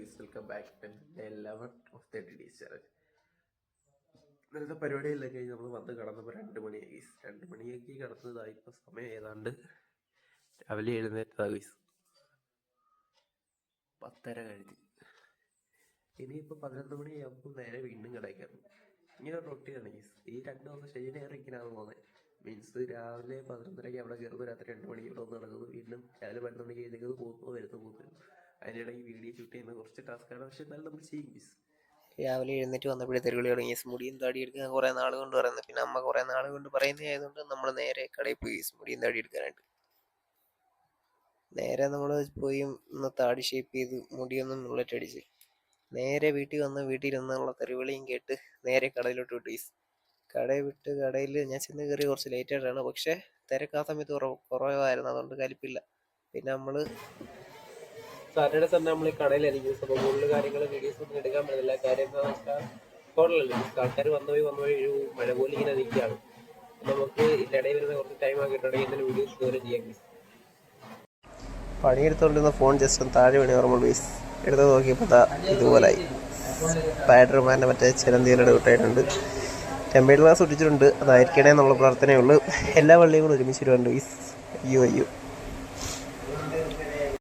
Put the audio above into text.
Guys, welcome back to day 11 of 30 days challenge. ഇന്നലത്തെ പരിപാടിയെല്ലാം കഴിഞ്ഞ് നമ്മൾ വന്ന് കടന്നപ്പോൾ 2 മണിയായി ഗൈസ്. 2 മണിയൊക്കെ കിടന്നതായി. ഇപ്പോൾ സമയം ഏതാണ്ട് രാവിലെ എഴുന്നേറ്റതാ ഗൈസ്, 10:30 കഴിഞ്ഞ്. ഇനിയിപ്പോൾ 11 മണിയാകുമ്പോൾ നേരെ വീണ്ടും കിടക്കാറുണ്ട്. ഇങ്ങനെ റൊട്ടീനാണ് ഗൈസ്. ഈ 2 ദിവസം ശനി നേരം ഇങ്ങനെയാണ് പോകുന്നത്. മീൻസ് രാവിലെ 11:30 അവിടെ കയറുന്നു, രാത്രി 2 മണിക്ക് ഇവിടെ വന്ന് നടക്കുന്നു, വീണ്ടും രാവിലെ 11 മണിക്ക് എഴുന്നേക്കുന്നത്, പോകുന്നു. അതിനിടയ്ക്ക് വീഡിയോ ഷൂട്ട് ചെയ്യുന്ന കുറച്ച് ടാസ്ക്കാണ്, പക്ഷെ എന്നാലും നമ്മൾ ചെയ്യും ഗൈസ്. രാവിലെ എഴുന്നേറ്റ് വന്നപ്പോഴേ തെരുവിളി തുടങ്ങി. മുടിയും താടി എടുക്കാൻ കുറേ നാൾ കൊണ്ട് പറയുന്നത്, പിന്നെ അമ്മ കുറേ നാൾ കൊണ്ട് പറയുന്നതായതുകൊണ്ട് നമ്മൾ നേരെ കടയിൽ പോയി മുടിയും താടി എടുക്കാനായിട്ട്. നേരെ നമ്മൾ പോയി ഒന്ന് താടി ഷേപ്പ് ചെയ്ത് മുടിയൊന്നും മുള്ളറ്റടിച്ച് നേരെ വീട്ടിൽ വന്ന് വീട്ടിലിരുന്നുള്ള തെരുവിളിയും കേട്ട് നേരെ കടയിലോട്ട് വിട്ടു ഗൈസ്. കടയിൽ വിട്ട് കടയിൽ ഞാൻ ചെന്ന് കയറി കുറച്ച് ലേറ്റായിട്ടാണ്, പക്ഷേ തിരക്ക് ആ സമയത്ത് കുറവായിരുന്നു, അതുകൊണ്ട് കലിപ്പില്ല. പിന്നെ നമ്മൾ സാറ്റർഡേ സൺഡേ നമ്മൾ ഈ കടയിലായിരിക്കും. അപ്പോൾ കൂടുതൽ കാര്യങ്ങൾ വീഡിയോസ് ഒന്നും എടുക്കാൻ പറ്റില്ല. കാര്യം എന്താണെന്ന് വെച്ചാൽ ഹോട്ടലല്ലേ, ആൾക്കാർ വന്നു പോയി ഒരു മഴ പോലെ ഇങ്ങനെ നിൽക്കുകയാണ്. നമുക്ക് ഇടയിൽ വരുന്ന കുറച്ച് ടൈം ആക്കിയിട്ടുണ്ടെങ്കിൽ എന്തെങ്കിലും വീഡിയോസ് ഇതുവരെ ചെയ്യാം. പണിയെടുത്തുകൊണ്ടിരുന്ന ഫോൺ ജസ്റ്റ് ഒന്ന് താഴെ വീണി ഓർമ്മ ബേസ് എടുത്ത് നോക്കിയപ്പോൾ ഇതുപോലായി. സ്പൈഡർമാൻ്റെ മറ്റേ ചിലന്തികളുടെ വിട്ടായിട്ടുണ്ട്. ടെമ്പേർഡ് ഗ്ലാസ് ഒട്ടിച്ചിട്ടുണ്ട്, അതായിരിക്കണേ എന്നുള്ള പ്രാർത്ഥനയുള്ളൂ. എല്ലാ വള്ളിയും കൂടെ ഒരുമിച്ചിട്ടുണ്ട് ബേസ്. അയ്യോ